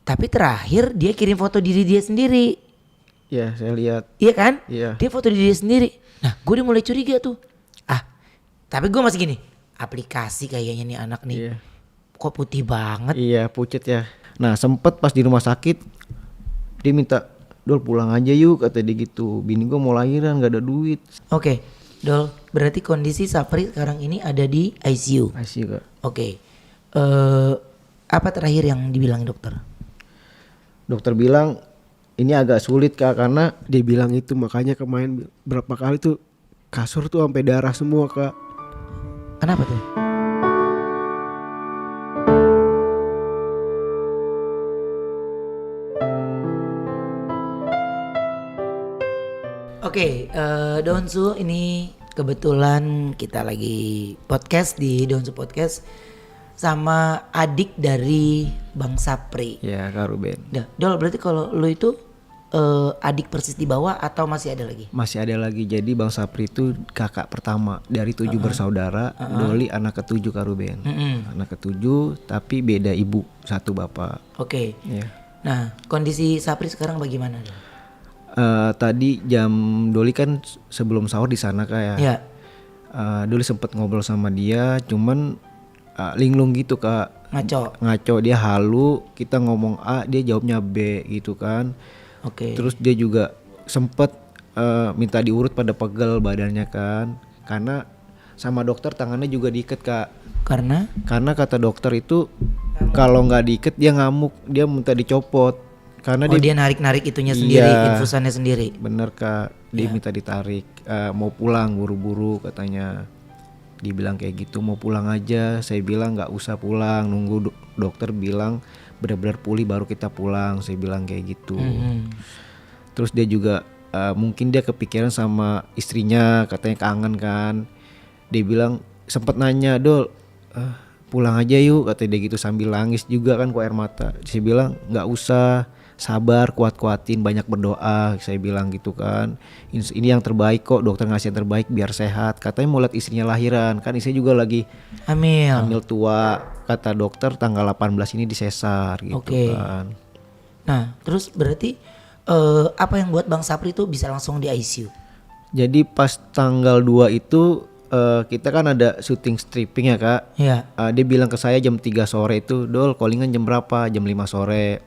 Tapi terakhir dia kirim foto diri dia sendiri. Iya, saya lihat. Iya kan? Iya. Dia foto diri dia sendiri. Nah, gue udah mulai curiga tuh. Tapi gue masih gini, aplikasi kayaknya nih anak nih. Iya. Kok putih banget. Iya, pucet ya. Nah, sempet pas di rumah sakit dia minta, "Dol pulang aja yuk," kata dia gitu. "Bini gue mau lahiran, gak ada duit." Oke, Dol, berarti kondisi Sapri sekarang ini ada di ICU. Asik Kak. Oke. Apa terakhir yang dibilang dokter? Dokter bilang ini agak sulit Kak, karena dia bilang itu, makanya kemarin berapa kali tuh kasur tuh sampai darah semua Kak. Kenapa tuh? Oke, Donsu, ini kebetulan kita lagi podcast di Donsu Podcast sama adik dari Bang Sapri. Ya Kak Ruben. Dah, Dol, berarti kalau lu itu adik persis di bawah atau masih ada lagi? Masih ada lagi, jadi Bang Sapri itu kakak pertama dari 7 bersaudara. Doli anak ke-7 Kak Ruben. Anak ke-7 tapi beda ibu, satu bapak. Oke. Ya. Nah, kondisi Sapri sekarang bagaimana? Dol? Tadi jam Doli kan sebelum sahur di sana Kak ya. Ya. Doli sempet ngobrol sama dia, cuman linglung gitu Kak. Ngaco, dia halu, kita ngomong A dia jawabnya B gitu kan. Oke. Terus dia juga sempet minta diurut pada pegel badannya kan, karena sama dokter tangannya juga diikat Kak. Karena Kata dokter itu kalau nggak diikat dia ngamuk, dia minta dicopot. Karena dia narik-narik itunya sendiri, Iya, infusannya sendiri. bener Kak, dia minta ditarik, mau pulang buru-buru katanya. Dibilang kayak gitu, mau pulang aja. Saya bilang nggak usah pulang, nunggu dokter bilang benar-benar pulih baru kita pulang. Saya bilang kayak gitu. Terus dia juga mungkin dia kepikiran sama istrinya, katanya kangen kan. Dia bilang sempat nanya, "Dol, pulang aja yuk," kata dia gitu sambil nangis juga kan, air mata. Saya bilang nggak usah, sabar, kuat-kuatin, banyak berdoa. Saya bilang gitu kan, ini yang terbaik kok, dokter ngasih yang terbaik biar sehat. Katanya mau lihat istrinya lahiran kan, istrinya juga lagi hamil tua. Kata dokter tanggal 18 ini disesar gitu kan. Nah terus berarti apa yang buat Bang Sapri tuh bisa langsung di ICU? Jadi pas tanggal 2 itu kita kan ada syuting stripping ya Kak. Iya. Dia bilang ke saya jam 3 sore itu, "Dol, callingan jam berapa?" Jam 5 sore.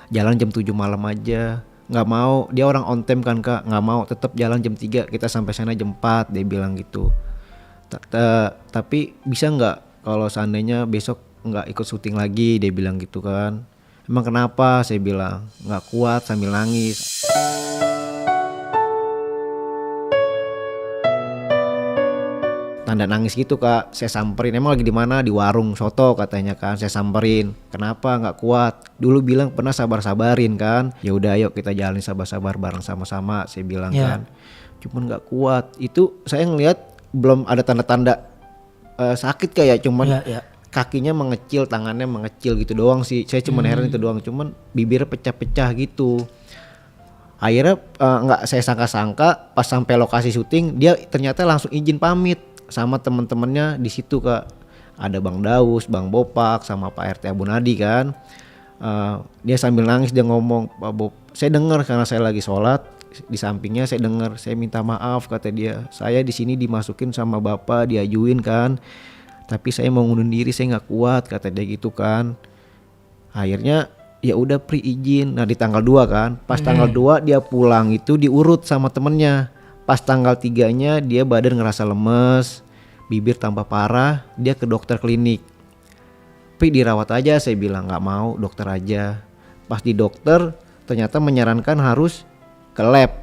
Jalan jam 7 malam aja. Nggak mau, dia orang on time kan Kak, nggak mau, tetap jalan jam 3, kita sampai sana jam 4, dia bilang gitu. Tapi bisa nggak kalau seandainya besok nggak ikut syuting lagi, dia bilang gitu kan. Emang kenapa? Saya bilang nggak kuat, sambil nangis. Tanda nangis gitu Kak. Saya samperin, "Emang lagi di mana?" "Di warung soto," katanya kan. Saya samperin, "Kenapa nggak kuat?" Dulu bilang pernah sabar-sabarin kan. "Ya udah ayo kita jalanin sabar-sabar bareng sama-sama," saya bilang kan. Cuman nggak kuat. Itu saya ngelihat belum ada tanda-tanda sakit kayak, cuman kakinya mengecil, tangannya mengecil gitu doang sih. Saya cuman heran itu doang, cuman bibirnya pecah-pecah gitu. Akhirnya nggak saya sangka-sangka pas sampai lokasi syuting dia ternyata langsung izin pamit sama teman-temannya di situ Kak. Ada Bang Daus, Bang Bopak, sama Pak RT Abu Nadi kan. Dia sambil nangis dia ngomong, "Pak Bob," saya dengar karena saya lagi sholat di sampingnya, saya dengar, "Saya minta maaf," kata dia. "Saya di sini dimasukin sama bapak, diajuin kan. Tapi saya mau ngundur diri, saya nggak kuat," kata dia gitu kan. Akhirnya ya udah Pri izin. Nah di tanggal 2 kan, pas tanggal 2 dia pulang itu diurut sama temennya. Pas tanggal 3-nya dia badan ngerasa lemes, bibir tambah parah, dia ke dokter klinik. "Pri dirawat aja," saya bilang. "Nggak mau, dokter aja." Pas di dokter ternyata menyarankan harus ke lab.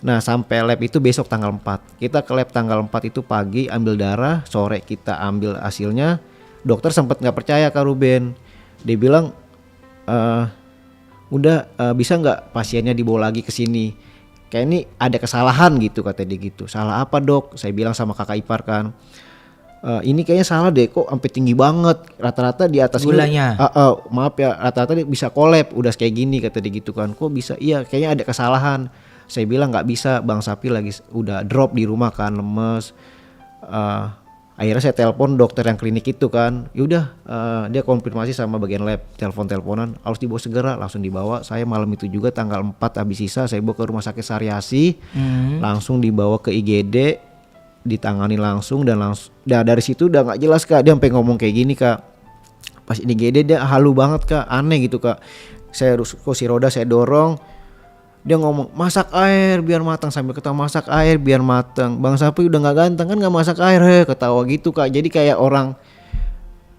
Nah sampai lab itu besok tanggal 4. Kita ke lab tanggal 4 itu pagi ambil darah, sore kita ambil hasilnya. Dokter sempat nggak percaya Kak Ruben. Dia bilang, "Udah bisa nggak pasiennya dibawa lagi ke sini? Kayak ini ada kesalahan gitu," kata dia gitu. "Salah apa Dok?" Saya bilang sama kakak ipar kan. "Ini kayaknya salah deh, kok sampai tinggi banget. Rata-rata di atas gulanya." Maaf ya, rata-rata bisa kolab udah kayak gini," kata dia gitu kan. "Kok bisa?" "Iya, kayaknya ada kesalahan." Saya bilang nggak bisa, Bang Sapi lagi udah drop di rumah kan, lemes. Akhirnya saya telepon dokter yang klinik itu kan, yaudah dia konfirmasi sama bagian lab, teleponan harus dibawa segera, langsung dibawa. Saya malam itu juga tanggal 4 habis sisa saya bawa ke rumah sakit Saryasi, langsung dibawa ke IGD, ditangani langsung dan dari situ udah nggak jelas Kak, dia sampai ngomong kayak gini Kak, pas di IGD dia halu banget Kak, aneh gitu Kak. Saya kursi roda saya dorong, dia ngomong masak air biar matang, sambil ketawa masak air biar matang. Bang Sapri udah nggak ganteng kan nggak masak air, ketawa gitu Kak. Jadi kayak orang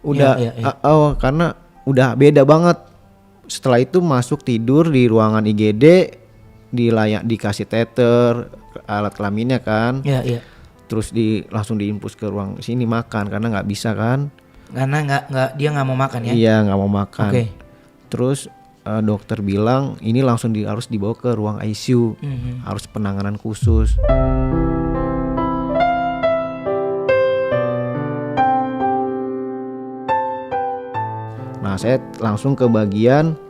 udah karena udah beda banget. Setelah itu masuk tidur di ruangan IGD, dikasih teter, alat kelaminnya kan. Iya. Terus langsung diinfus ke ruang sini makan karena nggak bisa kan. Karena dia nggak mau makan ya. Iya nggak mau makan. Oke. Terus dokter bilang ini langsung harus dibawa ke ruang ICU, harus penanganan khusus. Nah saya langsung ke bagian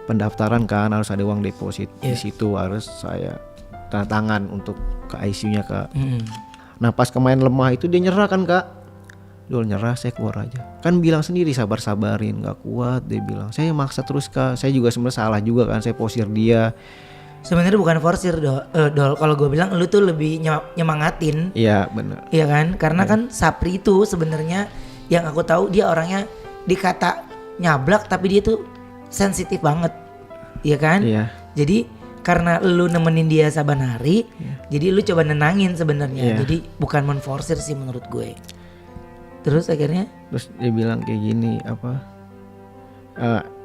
pendaftaran kan, harus ada uang deposit di situ, harus saya tanda tangan untuk ke ICU-nya Kak. Nah pas kemarin lemah itu dia nyerah kan Kak. Dul nyerah, saya keluar aja. Kan bilang sendiri sabar-sabarin, gak kuat dia bilang. Saya maksa terus Kak, saya juga sebenarnya salah juga kan, saya posir dia. Sebenarnya bukan forsir Dol, kalau gue bilang lu tuh lebih nyemangatin. Iya benar. Iya kan, karena kan Sapri itu sebenarnya yang aku tahu dia orangnya dikata nyablak tapi dia tuh sensitif banget. Iya kan? Iya. Jadi karena lu nemenin dia saban hari, jadi lu coba nenangin sebenarnya. Jadi bukan menforsir sih menurut gue. Terus akhirnya? Terus dia bilang kayak gini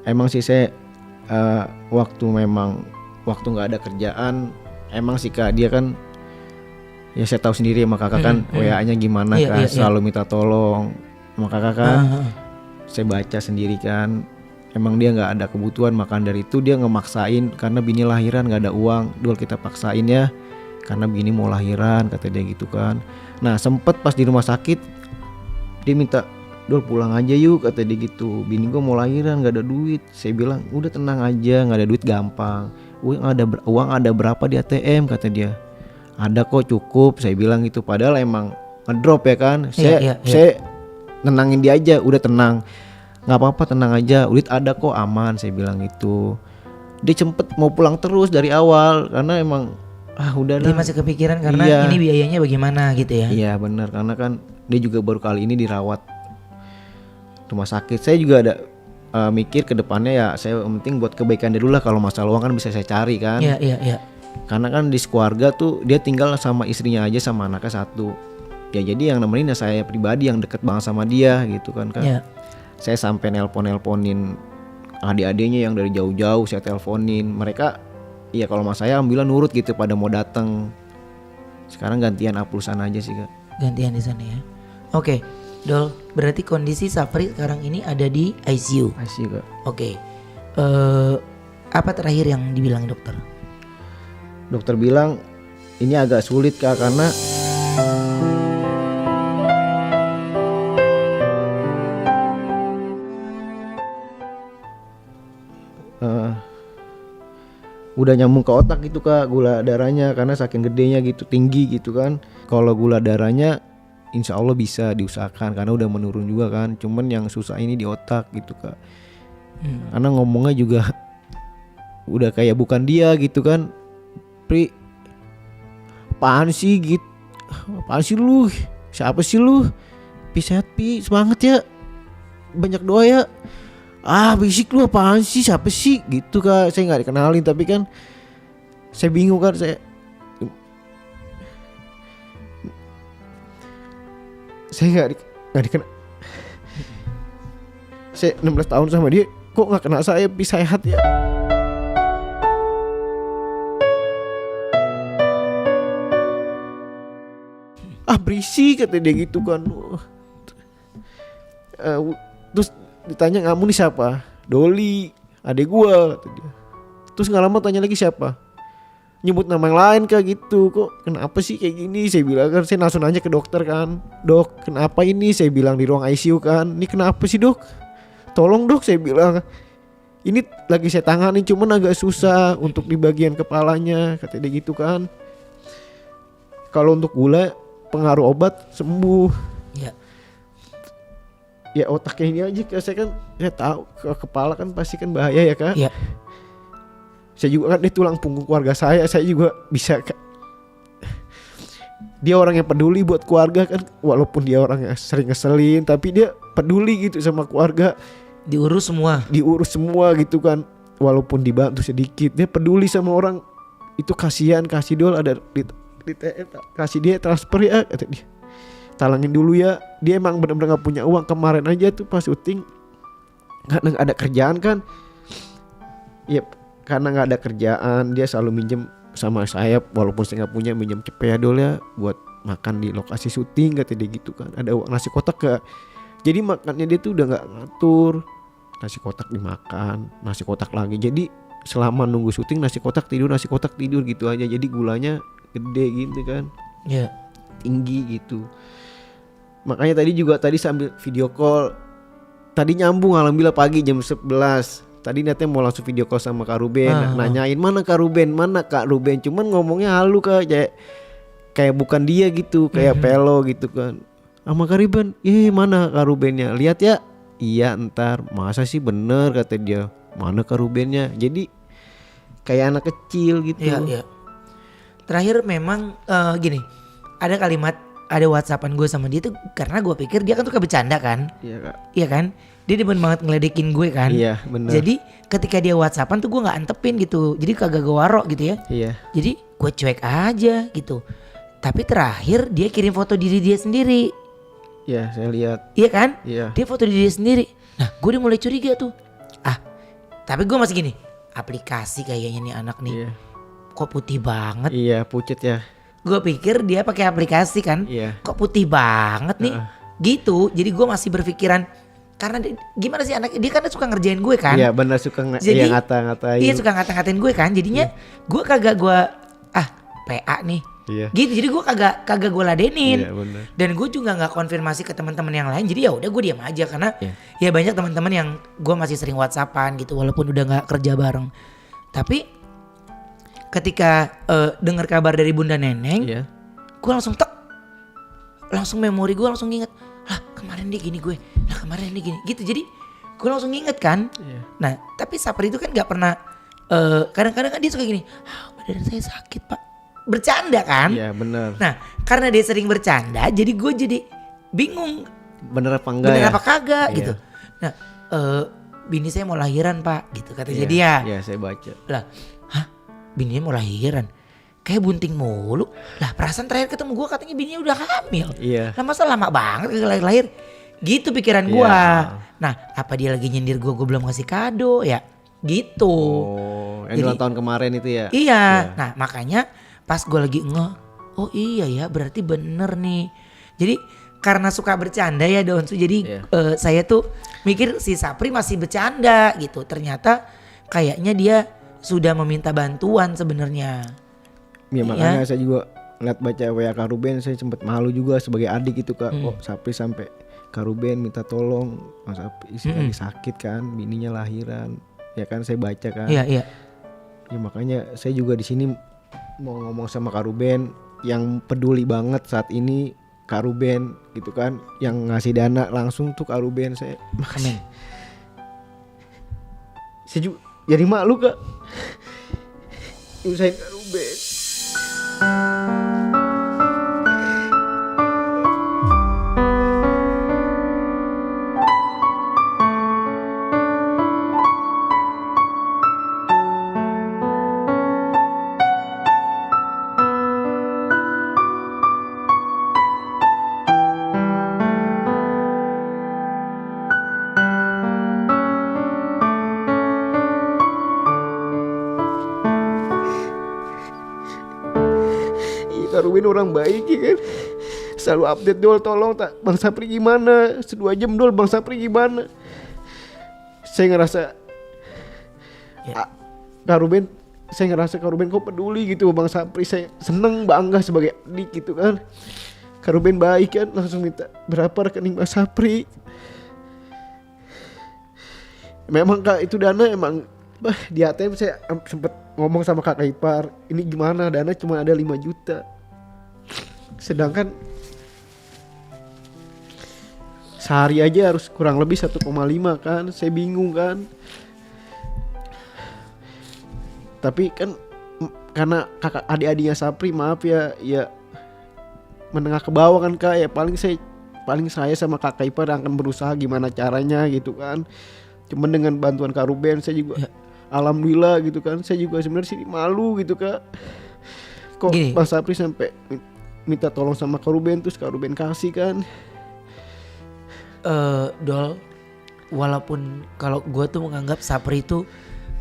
emang sih saya waktu nggak ada kerjaan, emang sih Kak dia kan ya saya tahu sendiri sama kakak kan WA-nya gimana kan, selalu minta tolong sama kakak kan. Saya baca sendiri kan, emang dia nggak ada kebutuhan, makan dari itu dia ngemaksain karena bini lahiran nggak ada uang, Dul kita paksain ya karena bini mau lahiran kata dia gitu kan. Nah sempet pas di rumah sakit dia minta, Dul pulang aja yuk kata dia gitu, bini gue mau lahiran gak ada duit. Saya bilang udah tenang aja, gak ada duit gampang, uang ada berapa di ATM kata dia. Ada kok cukup, saya bilang gitu. Padahal emang ngedrop ya kan. Saya nenangin dia aja, udah tenang, gak apa-apa tenang aja, duit ada kok aman, saya bilang gitu. Dia sempet mau pulang terus dari awal karena emang udah dia masih kepikiran karena ini biayanya bagaimana gitu ya. Iya benar, karena kan dia juga baru kali ini dirawat rumah sakit. Saya juga ada mikir ke depannya ya, saya penting buat kebaikan dia dulu lah, kalau masalah uang kan bisa saya cari kan. Iya. Karena kan di keluarga tuh dia tinggal sama istrinya aja sama anaknya satu. Ya jadi yang nemenin ya saya pribadi yang deket banget sama dia gitu kan. Saya sampai nelponin adik-adiknya yang dari jauh-jauh saya teleponin. Mereka ya kalau mas saya alhamdulillah nurut gitu pada mau datang. Sekarang gantian aplusan aja sih Kak. Gantian di sana ya. Oke, Dol, berarti kondisi Sapri sekarang ini ada di ICU. ICU Kak. Oke. Apa terakhir yang dibilang dokter? Dokter bilang ini agak sulit Kak karena udah nyambung ke otak gitu Kak, gula darahnya karena saking gedenya gitu, tinggi gitu kan. Kalau gula darahnya insya Allah bisa diusahakan karena udah menurun juga kan, cuman yang susah ini di otak gitu Kak. Karena ngomongnya juga udah kayak bukan dia gitu kan. Pri, apaan sih gitu, apaan sih lu, siapa sih lu, Pi sehat Pi, semangat ya, banyak doa ya. Berisik lu apaan sih, siapa sih gitu Kak. Saya gak dikenalin tapi kan saya bingung kan, saya gak dikenal. Saya 16 tahun sama dia kok gak kenal saya, Pi sehat ya. Berisik kata dia gitu kan. Terus ditanya kamu nih siapa? Doli, adek gua kata dia. Terus gak lama tanya lagi siapa? Nyebut nama yang lain Kak gitu. Kok kenapa sih kayak gini? Saya bilang kan, saya langsung nanya ke dokter kan, Dok kenapa ini? Saya bilang di ruang ICU kan, ini kenapa sih Dok? Tolong Dok, saya bilang ini lagi saya tangani cuman agak susah untuk di bagian kepalanya, kata dia gitu kan. Kalau untuk gula pengaruh obat sembuh. Iya. Ya otaknya ini aja, saya kan saya tahu ke kepala kan pasti kan bahaya ya Kak. Iya. Saya juga kan dia tulang punggung keluarga saya juga bisa Kak. Dia orang yang peduli buat keluarga kan, walaupun dia orang yang sering ngeselin tapi dia peduli gitu sama keluarga. Diurus semua gitu kan, walaupun dibantu sedikit dia peduli sama orang. Itu kasihan, kasih dol ada di kasih dia transfer ya kata dia, talangin dulu ya. Dia emang benar-benar gak punya uang. Kemarin aja tuh pas syuting gak ada kerjaan kan ya, karena gak ada kerjaan dia selalu minjem sama saya, walaupun saya gak punya, minjem cepet ya dol ya buat makan di lokasi syuting kata dia gitu kan. Ada uang nasi kotak gak, jadi makannya dia tuh udah gak ngatur, nasi kotak dimakan, nasi kotak lagi. Jadi selama nunggu syuting nasi kotak tidur gitu aja. Jadi gulanya gede gitu kan. Iya. Tinggi gitu. Makanya tadi sambil video call, tadi nyambung alhamdulillah pagi jam 11. Tadi niatnya mau langsung video call sama Kak Ruben, nanyain mana Kak Ruben, cuman ngomongnya halu Kak, kayak bukan dia gitu, kayak pelo gitu kan. Sama Kak Ruben, mana Kak Rubennya? Lihat ya. Iya ntar. Masa sih bener kata dia, mana Kak Rubennya? Jadi kayak anak kecil gitu. Iya. Terakhir memang gini, ada kalimat, ada WhatsAppan gue sama dia tuh karena gue pikir dia kan suka bercanda kan. Iya Kak. Iya kan, dia demen banget ngeledekin gue kan. Iya bener. Jadi ketika dia WhatsAppan tuh gue nggak antepin gitu, jadi kagak gue warok gitu ya. Iya. Jadi gue cuek aja gitu. Tapi terakhir dia kirim foto diri dia sendiri. Iya saya lihat. Iya kan? Iya. Dia foto diri dia sendiri. Nah gue udah mulai curiga tuh. Tapi gue masih gini, aplikasi kayaknya nih anak nih. Iya. Kok putih banget? Iya pucet ya. Gue pikir dia pakai aplikasi kan. Iya. Kok putih banget nih? Gitu. Jadi gue masih berpikiran, karena gimana sih anak dia kan suka ngerjain gue kan. Iya benar, suka ngata-ngatain. Iya suka ngata-ngatain gue kan. Jadinya gue kagak PA nih. Iya. Gitu. Jadi gue kagak gue ladenin. Iya benar. Dan gue juga nggak konfirmasi ke teman-teman yang lain. Jadi ya udah gue diam aja karena ya banyak teman-teman yang gue masih sering WhatsAppan gitu walaupun udah nggak kerja bareng. Tapi ketika dengar kabar dari Bunda Neneng, gue langsung memori gue langsung nginget, lah kemarin dia gini gue, lah kemarin dia gini, gitu. Jadi gue langsung nginget kan. Nah tapi Sapri itu kan nggak pernah, kadang-kadang kan dia suka gini, badan saya sakit pak, bercanda kan. Iya benar. Nah karena dia sering bercanda, jadi gue jadi bingung, bener apa enggak bener ya? apa kagak gitu. Nah bini saya mau lahiran pak, gitu katanya dia. Iya saya baca. Lah, bininya mau lahiran, kayak bunting mulu. Lah perasaan terakhir ketemu gue katanya bininya udah hamil. Iya. Lah masa lama banget lahir-lahir. Gitu pikiran gue. Nah apa dia lagi nyindir gue belum ngasih kado ya. Gitu. Oh yang ulang tahun kemarin itu ya. Iya. Nah makanya pas gue lagi oh iya ya berarti bener nih. Jadi karena suka bercanda ya Donsu. Jadi saya tuh mikir si Sapri masih bercanda gitu. Ternyata kayaknya dia sudah meminta bantuan sebenarnya. Ya makanya saya juga ngeliat baca WA Kak Ruben, saya sempat malu juga sebagai adik gitu Kak. Kok Sapri sampai Kak Ruben minta tolong, Mas Sapri lagi sakit kan, bininya lahiran. Ya kan saya baca kan. Iya. Ya makanya saya juga di sini mau ngomong sama Kak Ruben yang peduli banget saat ini, Kak Ruben gitu kan, yang ngasih dana langsung tuh Kak Ruben, saya makasih. Saya juga jadi malu Kak. Usahain Kak Ruben. Kak Ruben orang baik ya kan, selalu update dol, tolong tak Bang Sapri gimana, 2 jam dol Bang Sapri gimana. Saya ngerasa Kak Ruben, saya ngerasa Kak Ruben kok peduli gitu Bang Sapri, saya seneng bangga sebagai adik gitu kan. Kak Ruben baik kan, langsung minta berapa rekening Bang Sapri. Memang Kak itu dana emang di ATM saya sempet ngomong sama kakak ipar, ini gimana dana cuma ada 5 juta. Sedangkan sehari aja harus kurang lebih 1,5 kan. Saya bingung kan. Tapi kan karena kakak adik-adiknya Sapri maaf ya menengah ke bawah kan Kak, ya paling saya sama kakak ipar akan berusaha gimana caranya gitu kan. Cuman dengan bantuan Kak Ruben saya juga alhamdulillah gitu kan. Saya juga sebenarnya sih malu gitu Kak. Kok Gini. Bang Sapri sampai minta tolong sama Kak Ruben, terus Kak Ruben kasih kan. Dol, walaupun kalau gue tuh menganggap Sapri itu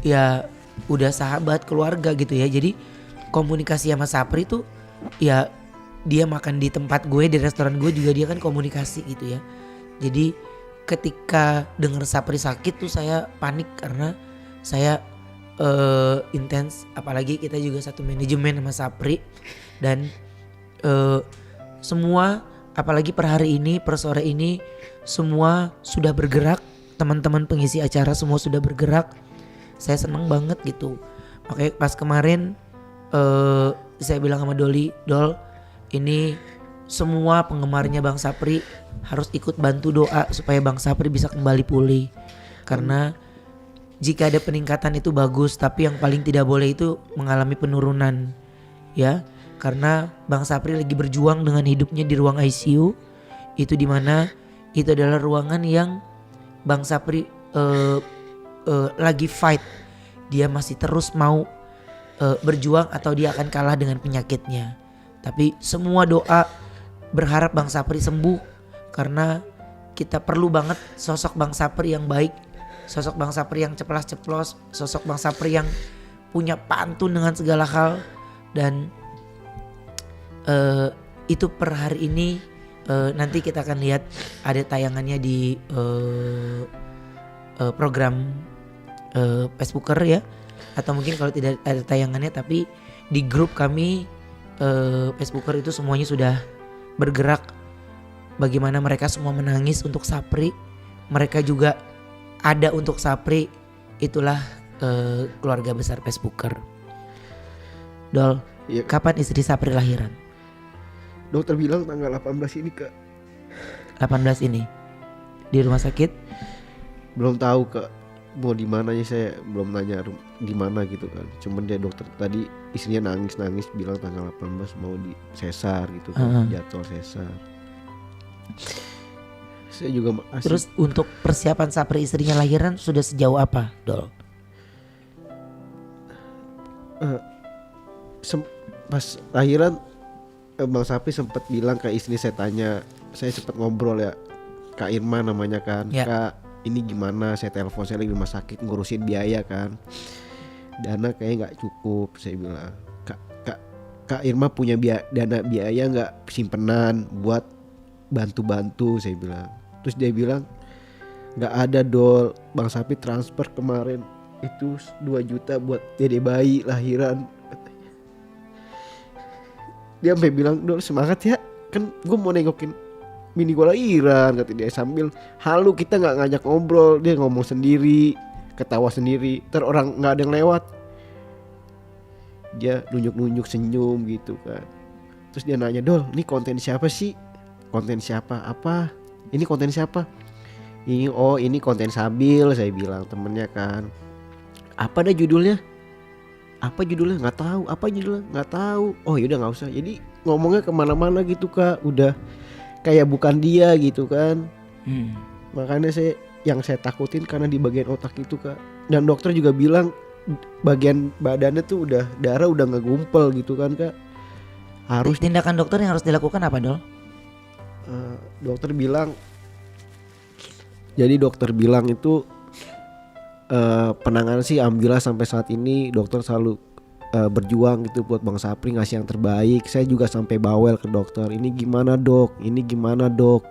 ya udah sahabat keluarga gitu ya. Jadi komunikasi sama Sapri tuh ya dia makan di tempat gue, di restoran gue juga dia kan komunikasi gitu ya. Jadi ketika dengar Sapri sakit tuh saya panik karena saya intens, apalagi kita juga satu manajemen sama Sapri dan semua apalagi per hari ini, per sore ini semua sudah bergerak, teman-teman pengisi acara semua sudah bergerak. Saya seneng banget gitu. Makanya pas kemarin saya bilang sama Dol, ini semua penggemarnya Bang Sapri harus ikut bantu doa supaya Bang Sapri bisa kembali pulih. Karena jika ada peningkatan itu bagus, tapi yang paling tidak boleh itu mengalami penurunan. Ya, karena Bang Sapri lagi berjuang dengan hidupnya di ruang ICU. Itu dimana itu adalah ruangan yang Bang Sapri lagi fight. Dia masih terus mau berjuang atau dia akan kalah dengan penyakitnya. Tapi semua doa berharap Bang Sapri sembuh. Karena kita perlu banget sosok Bang Sapri yang baik. Sosok Bang Sapri yang ceplas-ceplos. Sosok Bang Sapri yang punya pantun dengan segala hal. Dan itu per hari ini nanti kita akan lihat ada tayangannya di program Facebooker ya, atau mungkin kalau tidak ada tayangannya tapi di grup kami Facebooker itu semuanya sudah bergerak bagaimana mereka semua menangis untuk Sapri, mereka juga ada untuk Sapri. Itulah keluarga besar Facebooker. Dol, Iya. kapan istri Sapri lahiran? Dokter bilang tanggal 18 ini Kak. 18 ini di rumah sakit. Belum tahu Kak mau di mana ya, saya belum nanya di mana gitu kan. Cuman dia dokter tadi istrinya nangis bilang tanggal 18 mau di sesar gitu kan, jadwal sesar. Saya juga masih. Terus untuk persiapan Sapri istrinya lahiran sudah sejauh apa, Dol? Pas lahiran Bang Sapri sempat bilang ke istri, saya tanya, saya sempat ngobrol ya, Kak Irma namanya kan, Ya. Kak ini gimana, saya telepon, saya lagi di rumah sakit ngurusin biaya kan, dana kayaknya nggak cukup, saya bilang, Kak Irma punya dana biaya nggak simpenan buat bantu-bantu, saya bilang. Terus dia bilang nggak ada Dol, Bang Sapri transfer kemarin itu 2 juta buat dede bayi lahiran. Dia sampai bilang, Dol semangat ya, kan gue mau nengokin mini gue lahiran, kata dia sambil halu. Kita nggak ngajak ngobrol, dia ngomong sendiri, ketawa sendiri. Ntar orang nggak ada yang lewat, dia nunjuk-nunjuk senyum gitu kan. Terus dia nanya, Dol ini konten siapa sih? Konten siapa? Apa? Ini konten siapa? Ini konten Sabil, saya bilang temennya kan. Apa dah judulnya? Apa judulnya? Nggak tahu. Apa judulnya? Nggak tahu. Oh yaudah nggak usah. Jadi ngomongnya kemana-mana gitu Kak. Udah kayak bukan dia gitu kan. Makanya yang saya takutin karena di bagian otak itu Kak. Dan dokter juga bilang bagian badannya tuh udah darah udah ngegumpel gitu kan Kak. Harus tindakan dokter yang harus dilakukan apa, Dol? Dokter bilang. Jadi dokter bilang itu penanganan sih alhamdulillah sampai saat ini dokter selalu berjuang gitu buat Bang Sapri, ngasih yang terbaik. Saya juga sampai bawel ke dokter, ini gimana dok, ini gimana dok,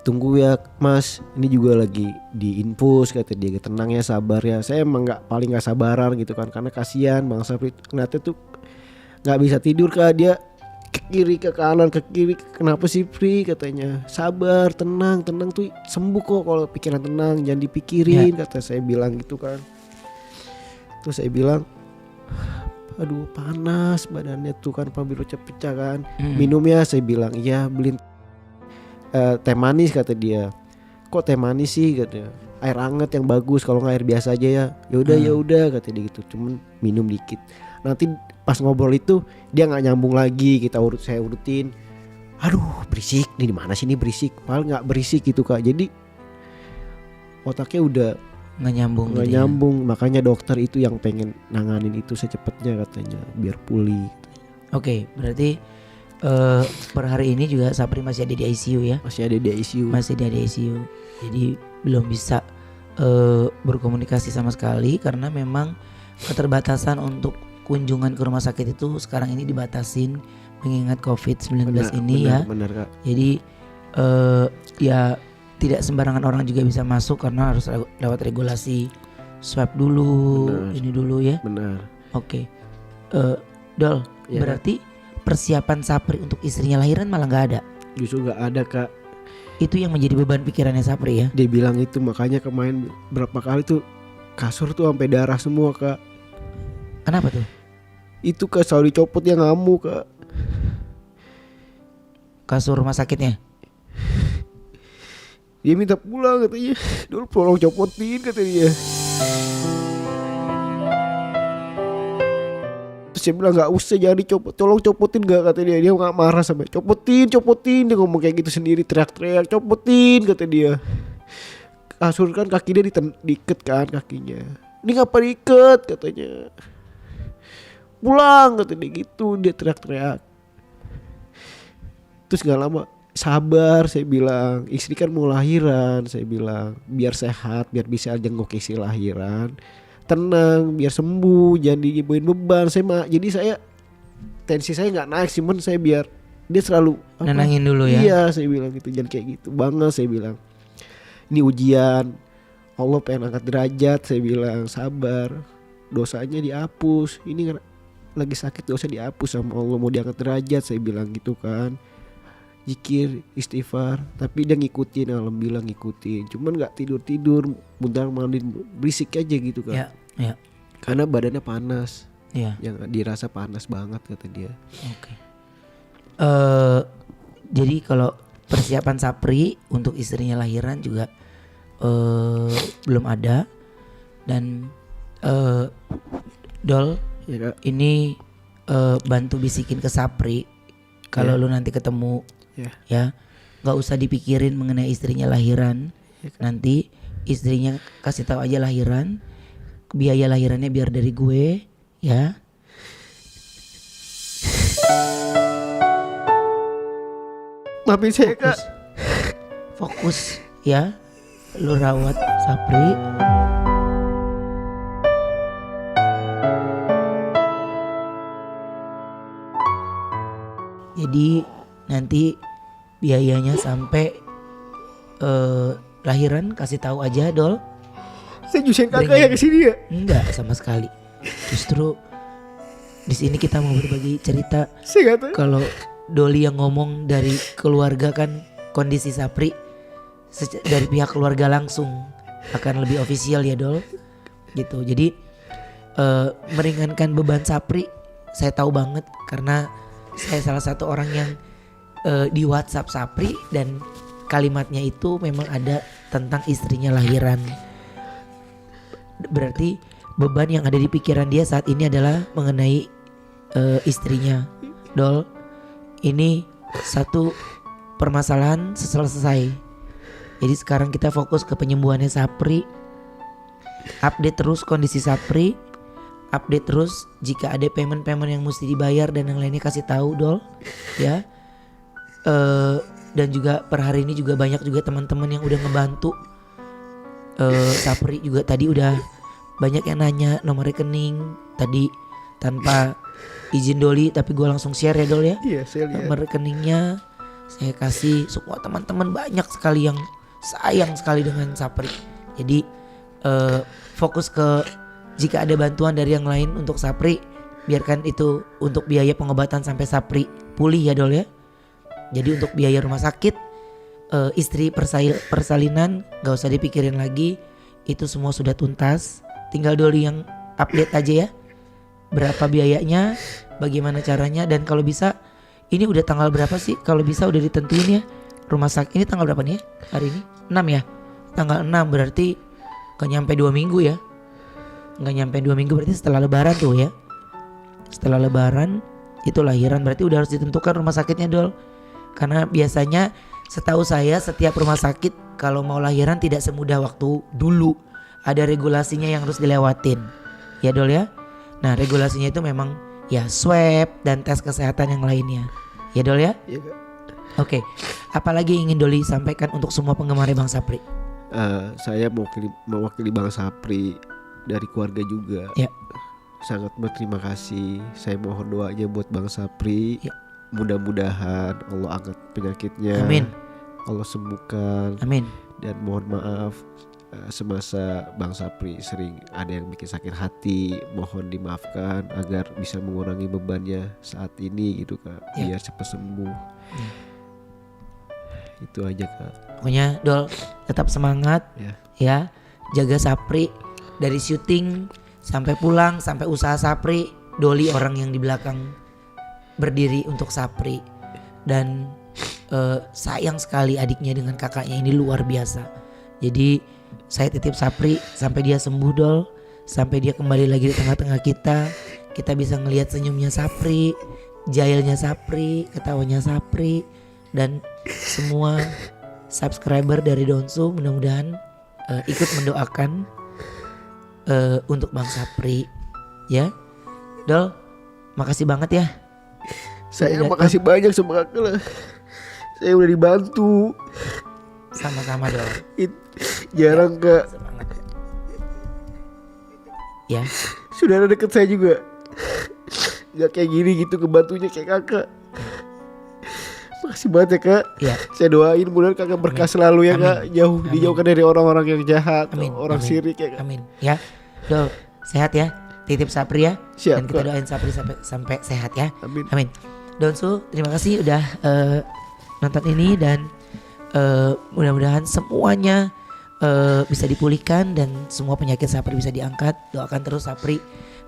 tunggu ya mas, ini juga lagi diinfus, kata dia. Tenang ya, sabar ya. Saya emang paling nggak sabaran gitu kan, karena kasihan Bang Sapri ngeliatnya tuh nggak bisa tidur Kak. Dia ke kiri ke kanan ke kiri, kenapa sih Pri, katanya. Sabar, tenang tuh sembuh kok kalau pikiran tenang, jangan dipikirin kata saya bilang gitu kan. Terus saya bilang, aduh panas badannya tuh kan, pabrik pecah kan. Minum ya, saya bilang iya, beliin teh manis kata dia. Kok teh manis sih katanya, air hangat yang bagus, kalau nggak air biasa aja ya. Ya udah kata dia gitu, cuman minum dikit. Nanti pas ngobrol itu dia nggak nyambung lagi, saya urutin. Aduh berisik nih, di mana sih ini berisik, padahal nggak berisik gitu Kak. Jadi otaknya udah nggak nyambung nggak gitu ya. nyambung, makanya dokter itu yang pengen nanganin itu secepatnya katanya biar pulih. Oke, berarti per hari ini juga Sapri masih ada di ICU ya? Masih ada di ICU. Masih ada di ICU. Jadi belum bisa berkomunikasi sama sekali karena memang keterbatasan untuk kunjungan ke rumah sakit itu sekarang ini dibatasin mengingat COVID-19 ini ya. Benar Kak. Jadi ya tidak sembarangan orang juga bisa masuk karena harus lewat regulasi swab dulu, Benar. ini dulu ya. Benar. Oke, Dol, Ya, berarti persiapan Sapri untuk istrinya lahiran malah nggak ada. Justru nggak ada Kak. Itu yang menjadi beban pikirannya Sapri ya. Dia bilang itu, makanya kemarin berapa kali tuh kasur tuh sampai darah semua Kak. Kenapa tuh? Itu Kak selalu dicopot yang ngamuk Kak. Kasur rumah sakitnya? Dia minta pulang katanya. Dulu tolong copotin kata dia. Terus saya bilang nggak usah, jangan dicopot, tolong copotin gak kata dia. Dia nggak marah sampai copotin dia ngomong kayak gitu sendiri, teriak-teriak copotin kata dia. Kasur kan kaki dia diikat kan kakinya. Ini ngapa diikat katanya. Pulang kata dia gitu, dia teriak-teriak. Terus gak lama, sabar saya bilang, istri kan mau lahiran, saya bilang biar sehat, biar bisa jenguk istri lahiran, tenang, biar sembuh, jangan diibuin beban. Jadi saya tensi saya nggak naik, cuman saya biar dia selalu Nenangin dulu ya. Iya saya bilang gitu, jangan kayak gitu banget saya bilang. Ini ujian, Allah pengen angkat derajat, saya bilang sabar, dosanya dihapus. Ini lagi sakit dosa dihapus sama Allah, mau diangkat derajat, saya bilang gitu kan. Zikir, istighfar, tapi dia ngikutin, alhamdulillah ngikutin. Cuman nggak tidur, bentar mandiin berisik aja gitu kan. Ya. Karena badannya panas, Ya. yang dirasa panas banget kata dia. Oke. Jadi kalau persiapan Sapri untuk istrinya lahiran juga belum ada. Dan Dol, Ya Kak. ini bantu bisikin ke Sapri kalau lu nanti ketemu ya nggak usah dipikirin mengenai istrinya lahiran. Nanti istrinya kasih tahu aja lahiran, biaya lahirannya biar dari gue ya. Maafin saya Kak. Fokus ya, lu rawat Sapri. Jadi nanti biayanya sampai lahiran kasih tahu aja Dol. Saya nyusahin kakak ya kesini ya. Enggak sama sekali. Justru di sini kita mau berbagi cerita. Saya nggak tahu. Kalau Doli yang ngomong dari keluarga kan kondisi Sapri dari pihak keluarga langsung akan lebih ofisial ya Dol. Gitu. Jadi meringankan beban Sapri saya tahu banget karena saya salah satu orang yang di WhatsApp Sapri dan kalimatnya itu memang ada tentang istrinya lahiran. Berarti beban yang ada di pikiran dia saat ini adalah mengenai istrinya. Dol, ini satu permasalahan selesai. Jadi sekarang kita fokus ke penyembuhannya Sapri. Update terus kondisi Sapri. Update terus jika ada payment-payment yang mesti dibayar dan yang lainnya kasih tahu Dol ya. Dan juga per hari ini juga banyak juga teman-teman yang udah ngebantu. Sapri juga tadi udah banyak yang nanya nomor rekening tadi tanpa izin Doli, tapi gue langsung share ya Dol ya. Iya saya lihat. Nomor rekeningnya saya kasih, semua teman-teman banyak sekali yang sayang sekali dengan Sapri. Jadi fokus ke jika ada bantuan dari yang lain untuk Sapri, biarkan itu untuk biaya pengobatan sampai Sapri pulih ya Dol ya. Jadi untuk biaya rumah sakit, istri persalinan gak usah dipikirin lagi, itu semua sudah tuntas. Tinggal Doli yang update aja ya, berapa biayanya, bagaimana caranya, dan kalau bisa ini udah tanggal berapa sih? Kalau bisa udah ditentuin ya. rumah sakit. Ini tanggal berapa nih ya hari ini? 6 ya. Tanggal 6 berarti gak nyampe 2 minggu ya. Gak nyampe 2 minggu berarti setelah lebaran tuh ya. Setelah lebaran itu lahiran, berarti udah harus ditentukan rumah sakitnya Dol. Karena biasanya setahu saya setiap rumah sakit kalau mau lahiran tidak semudah waktu dulu. Ada regulasinya yang harus dilewatin. Ya Dol ya. Nah regulasinya itu memang ya swab dan tes kesehatan yang lainnya. Ya Dol ya. Iya Kak. Oke. Apalagi ingin Doli sampaikan untuk semua penggemar Bang Sapri? Saya mewakili Bang Sapri dari keluarga juga. Ya. Sangat berterima kasih. Saya mohon doanya buat Bang Sapri. Ya. Mudah-mudahan Allah angkat penyakitnya. Amin. Allah sembuhkan. Amin. Dan mohon maaf semasa Bang Sapri sering ada yang bikin sakit hati, mohon dimaafkan agar bisa mengurangi bebannya saat ini gitu Kak, Ya. biar cepat sembuh. Itu aja Kak. Pokoknya Dol tetap semangat Ya. ya. Jaga Sapri dari syuting sampai pulang, sampai usaha Sapri. Doli orang yang di belakang berdiri untuk Sapri. Dan sayang sekali adiknya dengan kakaknya ini luar biasa. Jadi saya titip Sapri sampai dia sembuh Dol. Sampai dia kembali lagi di tengah-tengah kita. Kita bisa ngelihat senyumnya Sapri, jailnya Sapri, ketawanya Sapri. Dan semua subscriber dari Donsu mudah-mudahan ikut mendoakan untuk Bang Sapri. Ya Dol, makasih banget ya. Saya makasih banyak sama Kakak lah. Saya udah dibantu. Sama-sama Dol. Jarang Kak. Semangat. Ya. Saudara deket saya juga gak kayak gini gitu kebantunya kayak Kakak. Makasih banget ya Kak. Ya. Saya doain mudah-mudahan Kakak berkah selalu ya Amin. Kak. Dijauhkan dari orang-orang yang jahat, Amin. orang Amin. sirik ya Kak. Amin. Ya. Dol, sehat ya. Titip Sapri ya. Siap, Dan kita Kak. doain Sapri sampai sehat ya. Amin. Amin. Donsu, terima kasih udah nonton ini dan mudah-mudahan semuanya bisa dipulihkan dan semua penyakit Sapri bisa diangkat. Doakan terus Sapri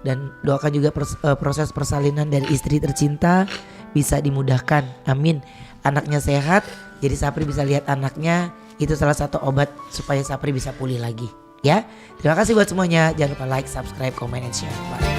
dan doakan juga proses persalinan dari istri tercinta bisa dimudahkan. Amin. Anaknya sehat, jadi Sapri bisa lihat anaknya. Itu salah satu obat supaya Sapri bisa pulih lagi. Ya, terima kasih buat semuanya. Jangan lupa like, subscribe, comment, and share. Bye.